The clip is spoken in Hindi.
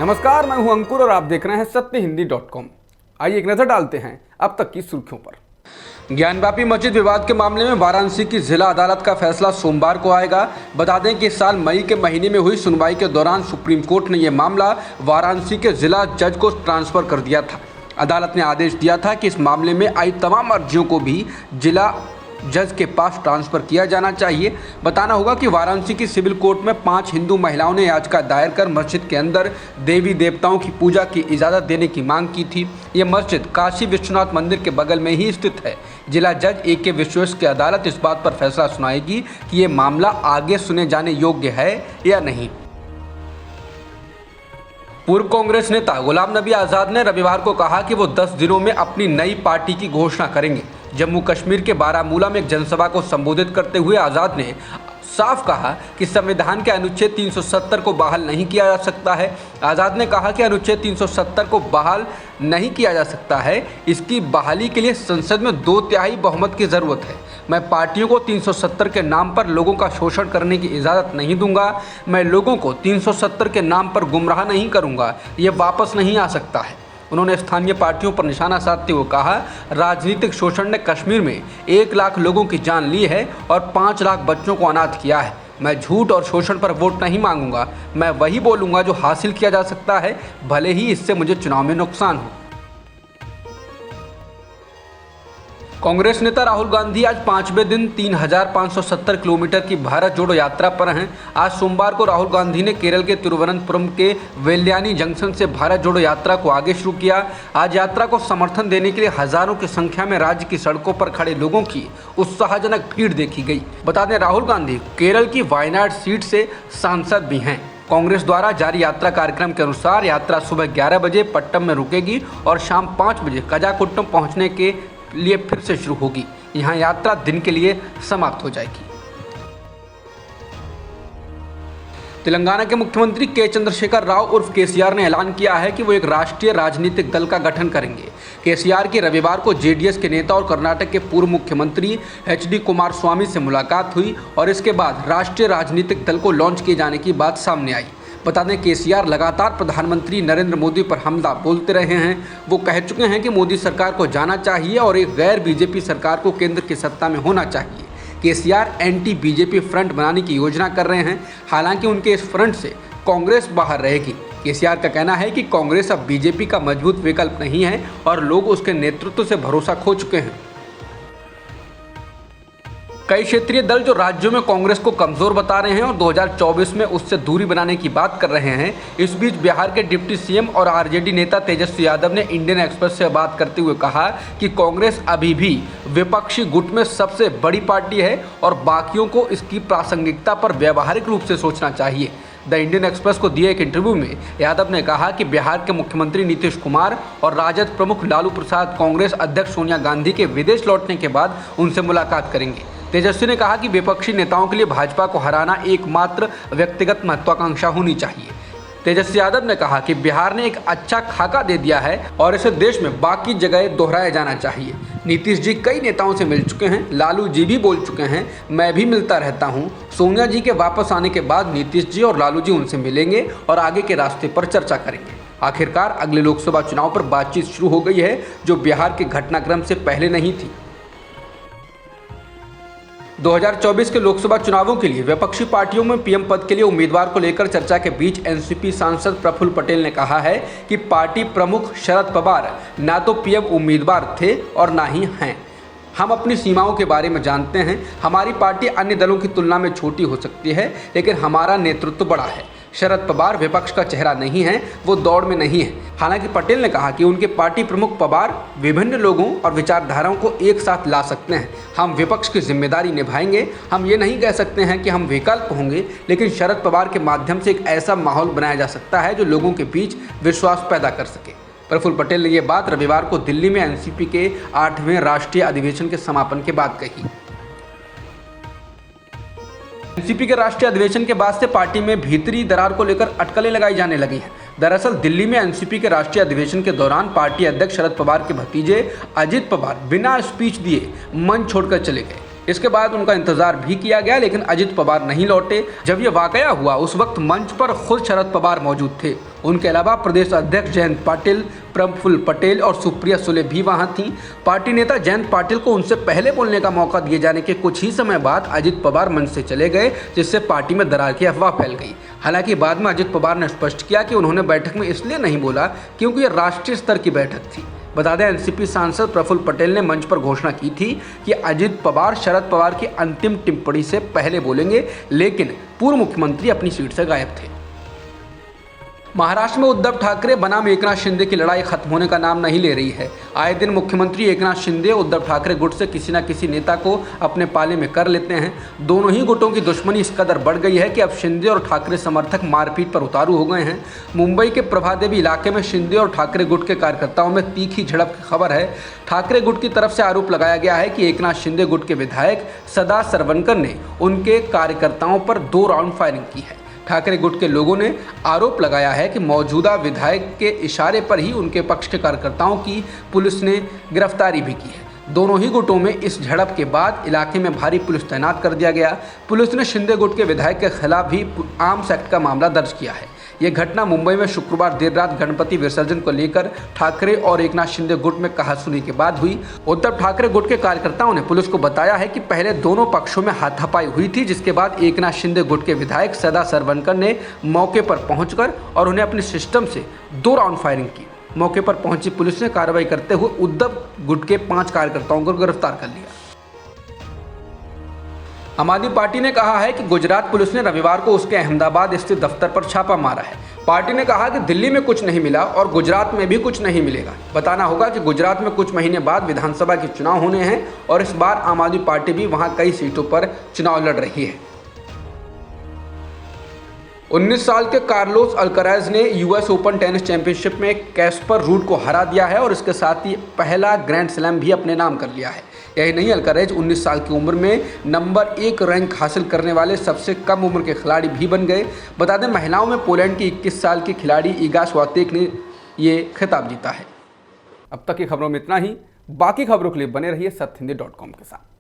नमस्कार, मैं हूं अंकुर और आप देख रहे हैं सत्यहिंदी.com। आइए एक नजर डालते हैं अब तक की सुर्खियों पर। ज्ञानवापी मस्जिद विवाद के मामले में वाराणसी की जिला अदालत का फैसला सोमवार को आएगा। बता दें कि इस साल मई के महीने में हुई सुनवाई के दौरान सुप्रीम कोर्ट ने यह मामला वाराणसी के जिला जज को ट्रांसफर कर दिया था। अदालत ने आदेश दिया था कि इस मामले में आई तमाम अर्जियों को भी जिला जज के पास ट्रांसफर किया जाना चाहिए। बताना होगा कि वाराणसी की सिविल कोर्ट में 5 हिंदू महिलाओं ने याचिका दायर कर मस्जिद के अंदर देवी देवताओं की पूजा की इजाज़त देने की मांग की थी। ये मस्जिद काशी विश्वनाथ मंदिर के बगल में ही स्थित है। जिला जज AK विश्वेश की अदालत इस बात पर फैसला सुनाएगी कि ये मामला आगे सुने जाने योग्य है या नहीं। पूर्व कांग्रेस नेता गुलाम नबी आज़ाद ने रविवार को कहा कि वो 10 दिनों में अपनी नई पार्टी की घोषणा करेंगे। जम्मू कश्मीर के बारामूला में एक जनसभा को संबोधित करते हुए आज़ाद ने साफ कहा कि संविधान के अनुच्छेद 370 को बहाल नहीं किया जा सकता है। आज़ाद ने कहा कि अनुच्छेद 370 को बहाल नहीं किया जा सकता है, इसकी बहाली के लिए संसद में 2/3 बहुमत की ज़रूरत है। मैं पार्टियों को 370 के नाम पर लोगों का शोषण करने की इजाज़त नहीं दूंगा। मैं लोगों को 370 के नाम पर गुमराह नहीं करूंगा। ये वापस नहीं आ सकता है। उन्होंने स्थानीय पार्टियों पर निशाना साधते हुए कहा, राजनीतिक शोषण ने कश्मीर में 1 लाख लोगों की जान ली है और 5 लाख बच्चों को अनाथ किया है। मैं झूठ और शोषण पर वोट नहीं मांगूंगा। मैं वही बोलूंगा जो हासिल किया जा सकता है, भले ही इससे मुझे चुनाव में नुकसान हो। कांग्रेस नेता राहुल गांधी आज 5वें दिन 3570 किलोमीटर की भारत जोड़ो यात्रा पर हैं। आज सोमवार को राहुल गांधी ने केरल के तिरुवनंतपुरम के वेल्ल्यानी जंक्शन से भारत जोड़ो यात्रा को आगे शुरू किया। आज यात्रा को समर्थन देने के लिए हजारों की संख्या में राज्य की सड़कों पर खड़े लोगों की उत्साहजनक भीड़ देखी गई। बता दें, राहुल गांधी केरल की वायनाड सीट से सांसद भी हैं। कांग्रेस द्वारा जारी यात्रा कार्यक्रम के अनुसार यात्रा सुबह 11 बजे पट्टम में रुकेगी और शाम 5 बजे कजाकुट्टम पहुंचने के लिए फिर से शुरू होगी। यहां यात्रा दिन के लिए समाप्त हो जाएगी। तेलंगाना के मुख्यमंत्री K चंद्रशेखर राव उर्फ KCR ने ऐलान किया है कि वो एक राष्ट्रीय राजनीतिक दल का गठन करेंगे। KCR की रविवार को JDS के नेता और कर्नाटक के पूर्व मुख्यमंत्री HD कुमारस्वामी से मुलाकात हुई और इसके बाद राष्ट्रीय राजनीतिक दल को लॉन्च किए जाने की बात सामने आई। बता दें, KCR लगातार प्रधानमंत्री नरेंद्र मोदी पर हमला बोलते रहे हैं। वो कह चुके हैं कि मोदी सरकार को जाना चाहिए और एक गैर BJP सरकार को केंद्र की सत्ता में होना चाहिए। KCR एंटी BJP फ्रंट बनाने की योजना कर रहे हैं। हालांकि उनके इस फ्रंट से कांग्रेस बाहर रहेगी। KCR का कहना है कि कांग्रेस अब BJP का मजबूत विकल्प नहीं है और लोग उसके नेतृत्व से भरोसा खो चुके हैं। कई क्षेत्रीय दल जो राज्यों में कांग्रेस को कमजोर बता रहे हैं और 2024 में उससे दूरी बनाने की बात कर रहे हैं। इस बीच बिहार के डिप्टी CM और RJD नेता तेजस्वी यादव ने इंडियन एक्सप्रेस से बात करते हुए कहा कि कांग्रेस अभी भी विपक्षी गुट में सबसे बड़ी पार्टी है और बाकियों को इसकी प्रासंगिकता पर व्यावहारिक रूप से सोचना चाहिए। द इंडियन एक्सप्रेस को दिए एक इंटरव्यू में यादव ने कहा कि बिहार के मुख्यमंत्री नीतीश कुमार और राजद प्रमुख लालू प्रसाद कांग्रेस अध्यक्ष सोनिया गांधी के विदेश लौटने के बाद उनसे मुलाकात करेंगे। तेजस्वी ने कहा कि विपक्षी नेताओं के लिए भाजपा को हराना एकमात्र व्यक्तिगत महत्वाकांक्षा होनी चाहिए। तेजस्वी यादव ने कहा कि बिहार ने एक अच्छा खाका दे दिया है और इसे देश में बाकी जगह दोहराया जाना चाहिए। नीतीश जी कई नेताओं से मिल चुके हैं, लालू जी भी बोल चुके हैं, मैं भी मिलता रहता हूं। सोनिया जी के वापस आने के बाद नीतीश जी और लालू जी उनसे मिलेंगे और आगे के रास्ते पर चर्चा करेंगे। आखिरकार अगले लोकसभा चुनाव पर बातचीत शुरू हो गई है, जो बिहार के घटनाक्रम से पहले नहीं थी। 2024 के लोकसभा चुनावों के लिए विपक्षी पार्टियों में PM पद के लिए उम्मीदवार को लेकर चर्चा के बीच NCP सांसद प्रफुल्ल पटेल ने कहा है कि पार्टी प्रमुख शरद पवार ना तो PM उम्मीदवार थे और ना ही हैं। हम अपनी सीमाओं के बारे में जानते हैं। हमारी पार्टी अन्य दलों की तुलना में छोटी हो सकती है, लेकिन हमारा नेतृत्व बड़ा है। शरद पवार विपक्ष का चेहरा नहीं है, वो दौड़ में नहीं है। हालांकि पटेल ने कहा कि उनके पार्टी प्रमुख पवार विभिन्न लोगों और विचारधाराओं को एक साथ ला सकते हैं। हम विपक्ष की जिम्मेदारी निभाएंगे। हम ये नहीं कह सकते हैं कि हम विकल्प होंगे, लेकिन शरद पवार के माध्यम से एक ऐसा माहौल बनाया जा सकता है जो लोगों के बीच विश्वास पैदा कर सके। प्रफुल्ल पटेल ने यह बात रविवार को दिल्ली में NCP के 8वें राष्ट्रीय अधिवेशन के समापन के बाद कही। NCP के राष्ट्रीय अधिवेशन के बाद से पार्टी में भीतरी दरार को लेकर अटकलें लगाई जाने लगी हैं। दरअसल दिल्ली में NCP के राष्ट्रीय अधिवेशन के दौरान पार्टी अध्यक्ष शरद पवार के भतीजे अजित पवार बिना स्पीच दिए मंच छोड़कर चले गए। इसके बाद उनका इंतजार भी किया गया, लेकिन अजित पवार नहीं लौटे। जब ये वाकया हुआ उस वक्त मंच पर खुद शरद पवार मौजूद थे। उनके अलावा प्रदेश अध्यक्ष जयंत पाटिल, प्रफुल्ल पटेल और सुप्रिया सुले भी वहां थीं। पार्टी नेता जयंत पाटिल को उनसे पहले बोलने का मौका दिए जाने के कुछ ही समय बाद अजित पवार मंच से चले गए, जिससे पार्टी में दरार की अफवाह फैल गई। हालांकि बाद में अजित पवार ने स्पष्ट किया कि उन्होंने बैठक में इसलिए नहीं बोला क्योंकि ये राष्ट्रीय स्तर की बैठक थी। बता दें, एनसीपी सांसद प्रफुल्ल पटेल ने मंच पर घोषणा की थी कि अजित पवार शरद पवार की अंतिम टिप्पणी से पहले बोलेंगे, लेकिन पूर्व मुख्यमंत्री अपनी सीट से गायब थे। महाराष्ट्र में उद्धव ठाकरे बनाम एकनाथ शिंदे की लड़ाई खत्म होने का नाम नहीं ले रही है। आए दिन मुख्यमंत्री एकनाथ शिंदे उद्धव ठाकरे गुट से किसी न किसी नेता को अपने पाले में कर लेते हैं। दोनों ही गुटों की दुश्मनी इस कदर बढ़ गई है कि अब शिंदे और ठाकरे समर्थक मारपीट पर उतारू हो गए हैं। मुंबई के प्रभादेवी इलाके में शिंदे और ठाकरे गुट के कार्यकर्ताओं में तीखी झड़प की खबर है। ठाकरे गुट की तरफ से आरोप लगाया गया है कि एकनाथ शिंदे गुट के विधायक सदा सरवनकर ने उनके कार्यकर्ताओं पर 2 राउंड फायरिंग की है। ठाकरे गुट के लोगों ने आरोप लगाया है कि मौजूदा विधायक के इशारे पर ही उनके पक्ष के कार्यकर्ताओं की पुलिस ने गिरफ्तारी भी की है। दोनों ही गुटों में इस झड़प के बाद इलाके में भारी पुलिस तैनात कर दिया गया। पुलिस ने शिंदे गुट के विधायक के खिलाफ भी आर्म्स एक्ट का मामला दर्ज किया है। यह घटना मुंबई में शुक्रवार देर रात गणपति विसर्जन को लेकर ठाकरे और एकनाथ शिंदे गुट में कहासुनी के बाद हुई। उद्धव ठाकरे गुट के कार्यकर्ताओं ने पुलिस को बताया है कि पहले दोनों पक्षों में हाथापाई हुई थी, जिसके बाद एकनाथ शिंदे गुट के विधायक सदा सरवनकर ने मौके पर पहुंचकर और उन्हें अपने सिस्टम से 2 राउंड फायरिंग की। मौके पर पहुंची पुलिस ने कार्रवाई करते हुए उद्धव गुट के 5 कार्यकर्ताओं को गिरफ्तार कर लिया। आम आदमी पार्टी ने कहा है कि गुजरात पुलिस ने रविवार को उसके अहमदाबाद स्थित दफ्तर पर छापा मारा है। पार्टी ने कहा कि दिल्ली में कुछ नहीं मिला और गुजरात में भी कुछ नहीं मिलेगा। बताना होगा कि गुजरात में कुछ महीने बाद विधानसभा के चुनाव होने हैं और इस बार आम आदमी पार्टी भी वहां कई सीटों पर चुनाव लड़ रही है। 19 साल के कार्लोस अल्कराज ने यूएस ओपन टेनिस चैंपियनशिप में कैस्पर रूड को हरा दिया है और इसके साथ ही पहला ग्रैंड स्लैम भी अपने नाम कर लिया है। यही नहीं, अल्कराज 19 साल की उम्र में नंबर 1 रैंक हासिल करने वाले सबसे कम उम्र के खिलाड़ी भी बन गए। बता दें, महिलाओं में पोलैंड की 21 साल की खिलाड़ी ईगा स्वातेक ने ये खिताब जीता है। अब तक की खबरों में इतना ही। बाकी खबरों के लिए बने रहिए सत्यहिंदी.com के साथ।